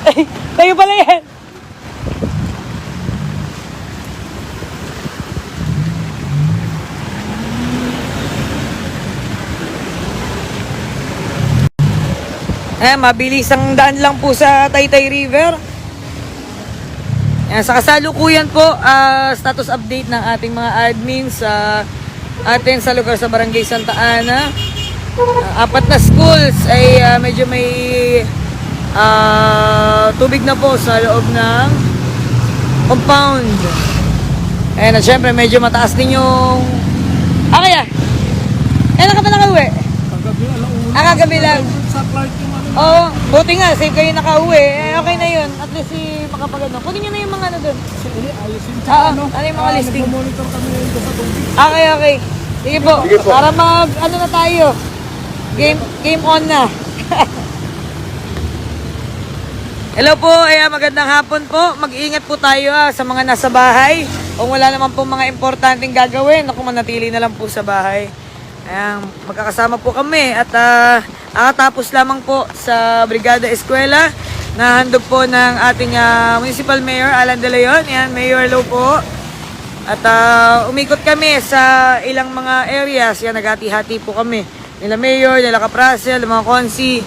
Ay, kayo pala yan. Mabilis ang daan lang po sa Taytay River. Sa kasalukuyan po, status update ng ating mga admins sa atin sa lugar sa Barangay Santa Ana. 4 na schools ay medyo may tubig na po sa loob ng compound. At syempre medyo mataas din yung... kaya? Kailan ka pa nakauwi? Kagabi lang. Oo, buti nga, safe kayo nakauwi. Okay na yun. At least makapagano. Kunin nyo na yung mga ano dun. Alisin Ano yung mga listing? Monitor kami dito sa tubig. Okay. Sige po. Para ano na tayo. Game on na. Hello po, magandang hapon po. Mag-iingat po tayo sa mga nasa bahay. Kung wala naman po mga importanteng gagawin, manatili na lang po sa bahay. Magkakasama po kami at kakatapos lamang po sa Brigada Eskwela na handog po ng ating Municipal Mayor Alan De Leon. Mayor, hello po. At umikot kami sa ilang mga areas. Naghati-hati po kami. Nila Mayor, nila Kaprasel, mga konsi.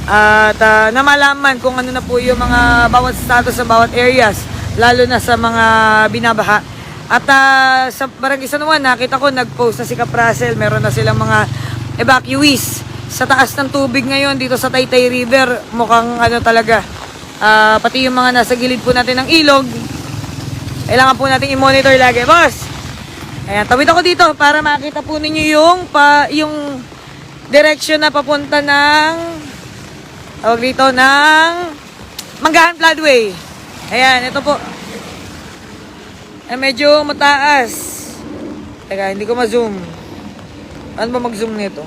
At namalaman kung ano na po yung mga bawat status sa bawat areas. Lalo na sa mga binabaha. At sa Barangay San Juan, nakita ko nag-post na si Kaprasel. Meron na silang mga evacuees sa taas ng tubig ngayon dito sa Taytay River. Mukhang talaga. Pati yung mga nasa gilid po natin ng ilog. Kailangan po natin i-monitor lagi. Boss! Tawid ako dito para makita po ninyo yung direction na papunta ng Manggahan Floodway. Ito po. Medyo mataas. Teka, hindi ko ma-zoom. Ano ba mag-zoom nito?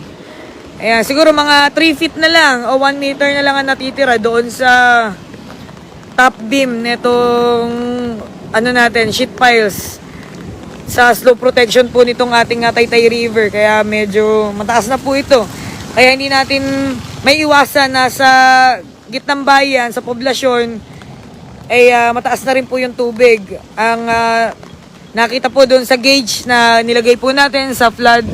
Siguro mga 3 feet na lang o 1 meter na lang ang natitira doon sa top beam netong sheet piles sa slope protection po nitong ating Taytay River. Kaya medyo mataas na po ito. Kaya hindi natin may iwasan na sa gitnang bayan, sa poblasyon, mataas na rin po yung tubig. Ang nakita po doon sa gauge na nilagay po natin sa flood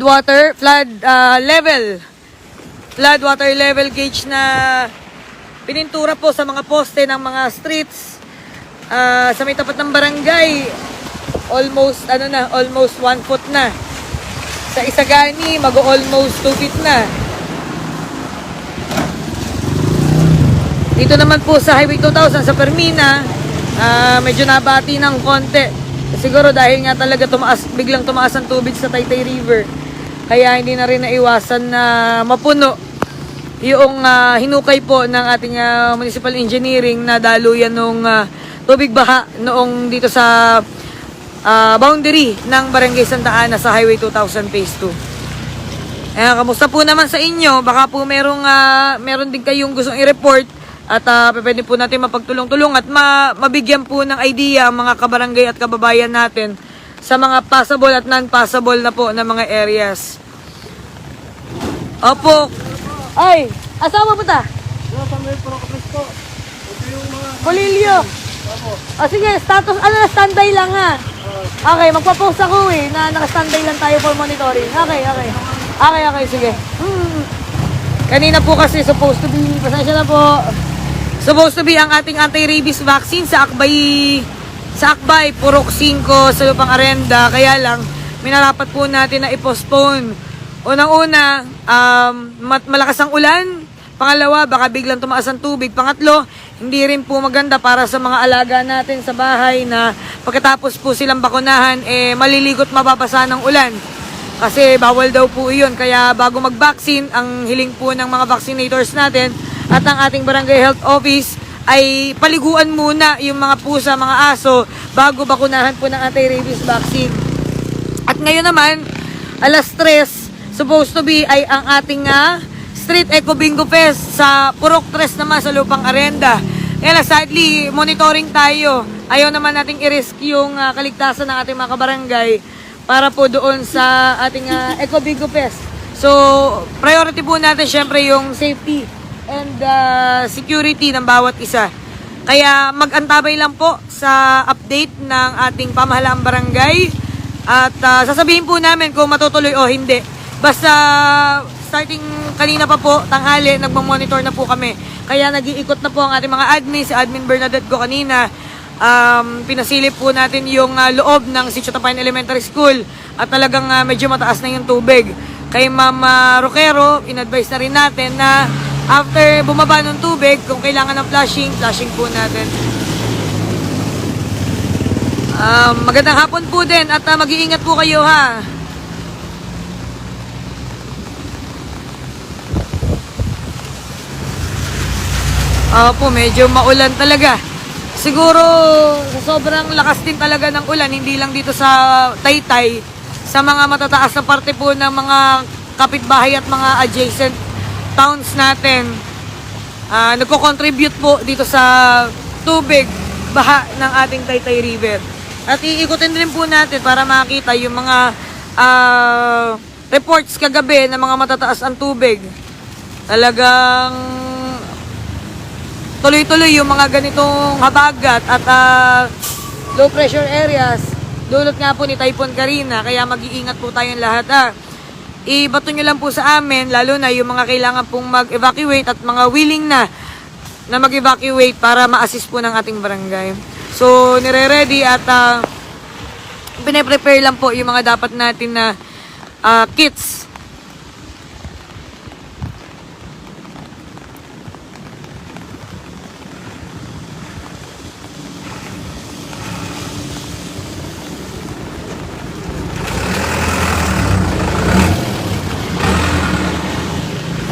water level gauge na pinintura po sa mga poste ng mga streets sa may tapat ng barangay. Almost 1 foot na. Sa Isagani, mag-almost 2 feet na. Dito naman po sa Highway 2000 sa Permina, medyo nabati ng konti. Siguro dahil nga talaga biglang tumaas ang tubig sa Taytay River. Kaya hindi na rin naiwasan na mapuno yung hinukay po ng ating municipal engineering na daluyan ng tubig baha noong dito sa boundary ng Barangay Santa Ana sa Highway 2000 Phase 2. Kamusta po naman sa inyo? Baka po meron din kayong gustong i-report at pwede po natin mapagtulong-tulong at mabigyan po ng idea ang mga kabarangay at kababayan natin sa mga passable at non-passable na po na mga areas. Opo. Ay, asawa po ta? Kolilyo. Sige, status, standby lang ha. Okay, magpa-post ako na naka-standby lang tayo for monitoring. Okay, sige. Kanina po kasi supposed to be, pasensya na po. Supposed to be ang ating anti-rabies vaccine sa Akbay, Purok 5 sa Lupang Arenda. Kaya lang, minarapat po natin na i-postpone. Unang-una, malakas ang ulan. Pangalawa, baka biglang tumaas ang tubig. Pangatlo, hindi rin po maganda para sa mga alaga natin sa bahay na pagkatapos po silang bakunahan, maliligot mababasa ng ulan. Kasi bawal daw po iyon. Kaya bago mag-vaccine, ang hiling po ng mga vaccinators natin at ang ating Barangay Health Office ay paliguan muna yung mga pusa, mga aso bago bakunahan po ng anti-rabies vaccine. At ngayon naman, alas 3, supposed to be ay ang ating Street Eco Bingo Fest sa Purok 3 naman sa Lupang Arenda. Kaya sadly, monitoring tayo. Ayaw naman nating i-risk yung kaligtasan ng ating mga kabarangay para po doon sa ating Eco Bingo Fest. So, priority po natin syempre yung safety and security ng bawat isa. Kaya mag-antabay lang po sa update ng ating pamahalaang barangay at sasabihin po namin kung matutuloy o hindi. Basta starting kanina pa po, tanghali, nagmamonitor na po kami. Kaya nag-iikot na po ang ating mga admin, si Admin Bernadette ko kanina. Pinasilip po natin yung loob ng Sitio Tapayan Elementary School at talagang medyo mataas na yung tubig. Kay Mama Roquero, in-advise na rin natin na after bumaba ng tubig, kung kailangan ng flashing, flashing po natin. Magandang hapon po din at mag-iingat po kayo ha. Po, medyo maulan talaga. Siguro sa sobrang lakas din talaga ng ulan, hindi lang dito sa Taytay, sa mga matataas na parte po ng mga kapitbahay at mga adjacent towns natin. Nagko-contribute po dito sa tubig, baha ng ating Taytay River. At iikutin din po natin para makita yung mga reports kagabi ng mga matataas ang tubig. Talagang tuloy-tuloy yung mga ganitong habagat at low pressure areas. Dulot nga po ni Typhoon Karina, kaya mag-iingat po tayong lahat. Ibato nyo lang po sa amin, lalo na yung mga kailangan pong mag-evacuate at mga willing na mag-evacuate para ma-assist po ng ating barangay. So, nire-ready at pine-prepare lang po yung mga dapat natin na kits.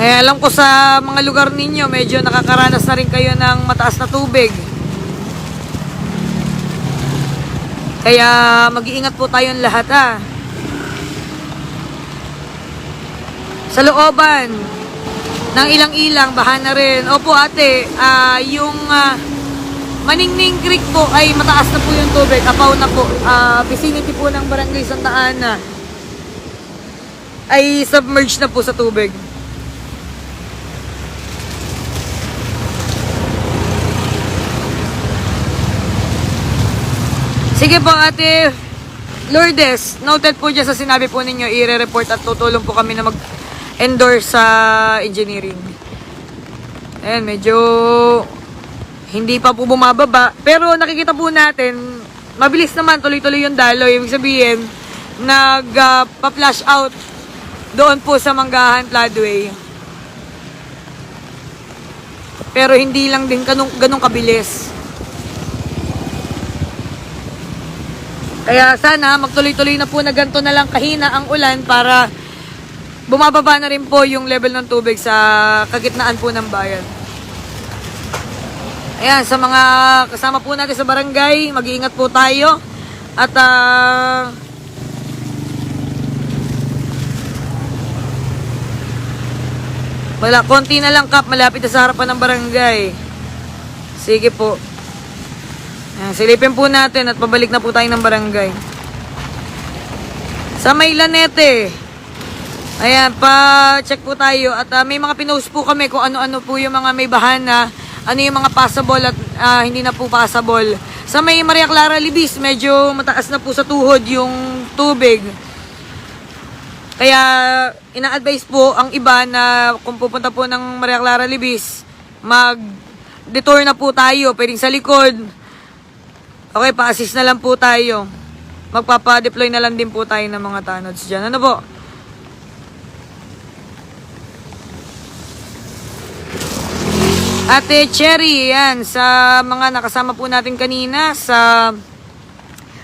Alam ko sa mga lugar ninyo, medyo nakakaranas na rin kayo ng mataas na tubig. Kaya mag-iingat po tayong lahat Sa looban ng ilang-ilang, baha na rin. Opo ate, yung Maningning Creek po ay mataas na po yung tubig. Apaw na po. Vicinity po ng Barangay Santa Ana ay submerged na po sa tubig. Sige po ate Lourdes, noted po dyan sa sinabi po ninyo, i-report at tutulong po kami na mag-endorse sa engineering. Ayan, medyo hindi pa po bumababa. Pero nakikita po natin, mabilis naman, tuloy-tuloy yung daloy. Ibig sabihin, nag-pa-flash out doon po sa Manggahan Floodway. Pero hindi lang din ganun kabilis. Kaya sana magtuloy-tuloy na po na ganito na lang kahina ang ulan para bumababa na rin po yung level ng tubig sa kagitnaan po ng bayan. Ayan, sa mga kasama po natin sa barangay, mag-iingat po tayo. At wala, konti na lang kap, malapit na sa harapan ng barangay. Sige po. Ayan, silipin po natin at pabalik na po tayo ng barangay. Sa may Lanete, ayan, pa-check po tayo. At may mga pinost po kami kung ano-ano po yung mga may bahana, ano yung mga passable at hindi na po passable. Sa may Maria Clara Libis, medyo mataas na po sa tuhod yung tubig. Kaya ina-advise po ang iba na kung pupunta po ng Maria Clara Libis, mag-detour na po tayo, pwedeng sa likod. Okay, pa-assist na lang po tayo. Magpapa-deploy na lang din po tayo ng mga tanods dyan. Ano po? Ate Cherry, yan, sa mga nakasama po natin kanina sa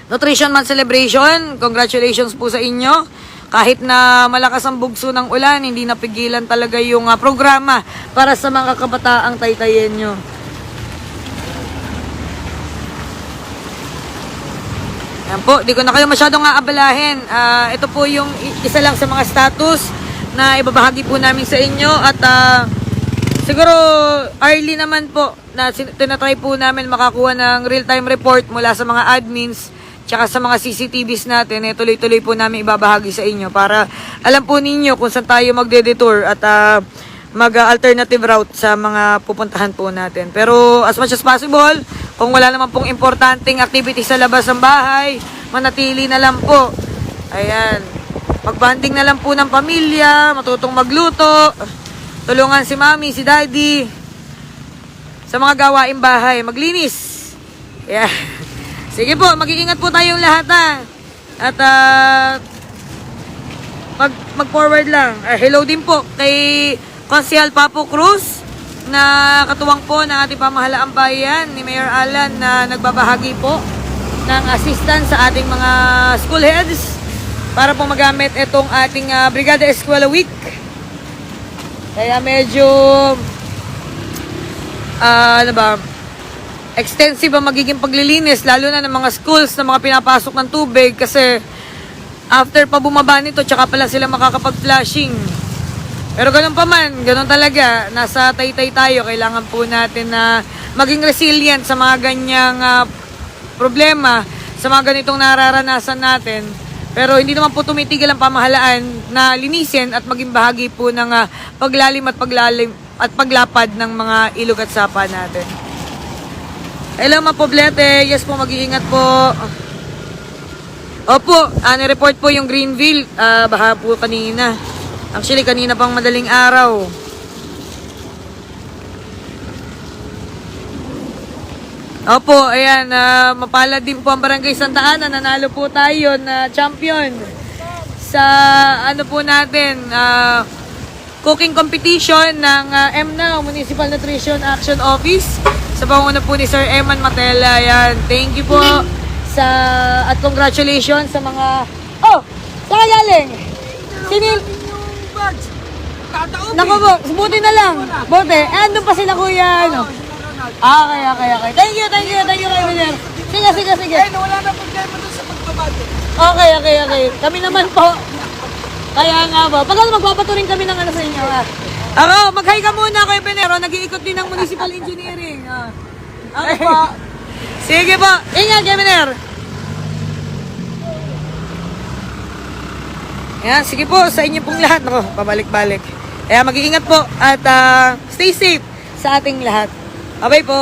Nutrition Month Celebration, congratulations po sa inyo. Kahit na malakas ang bugso ng ulan, hindi napigilan talaga yung programa para sa mga kabataang Taytayenyo. Yan po, di ko na kayo masyadong aabalahin. Ito po yung isa lang sa mga status na ibabahagi po namin sa inyo. At siguro early naman po na tinatry po namin makakuha ng real-time report mula sa mga admins tsaka sa mga CCTVs natin. Tuloy-tuloy po namin ibabahagi sa inyo para alam po ninyo kung saan tayo magde-detour at mag-alternative route sa mga pupuntahan po natin. Pero as much as possible, kung wala naman pong importanteng activity sa labas ng bahay, manatili na lang po. Ayan. Magbanding na lang po ng pamilya, matutong magluto, tulungan si mami, si daddy, sa mga gawaing bahay, maglinis. Yeah. Sige po, mag-iingat po tayong lahat ha. At mag-forward lang. Hello din po kay Konsehal Papo Cruz na katuwang po ng ating pamahalaang bayan ni Mayor Alan na nagbabahagi po ng assistance sa ating mga school heads para po magamit itong ating Brigada Eskwela Week. Kaya medyo extensive ang magiging paglilinis lalo na ng mga schools na mga pinapasok ng tubig kasi after pa bumaba nito tsaka pala sila makakapag-flashing. Pero ganun pa man, ganun talaga, nasa taytay tayo, kailangan po natin na maging resilient sa mga ganyang problema, sa mga ganitong nararanasan natin. Pero hindi naman po tumitigil ang pamahalaan na linisin at maging bahagi po ng paglalim at paglapad ng mga ilog at sapa natin. Hello mga poblete, yes po, mag-iingat po. Opo, nireport po yung Greenville, baha po kanina. Actually, kanina pang madaling araw. Opo, ayan, mapalad din po ang Barangay Santa Ana. Nanalo po tayo na champion sa ano po natin, cooking competition ng MNAO, Municipal Nutrition Action Office. Sa panguna po ni Sir Eman Matela. Ayan, thank you po at congratulations sa mga... Oh, saan galing? Sinil... Naku po, buti na lang. Buti. Andun pa sila kuya, ano? Okay. Thank you, kay Miller. Sige. Wala na problema doon sa pagbabado. Okay. Kami naman po. Kaya nga ba, pag magpapaturing kami ng ano sa inyo, Ako, mag-hi ka muna kay Benero. Nag-iikot din ng Municipal Engineering. Okay po. Sige po. Ingat kay Benero. Yan, sige po, sa inyo pong lahat. Ako, pabalik-balik. Kaya mag-iingat po at stay safe sa ating lahat. Bye po!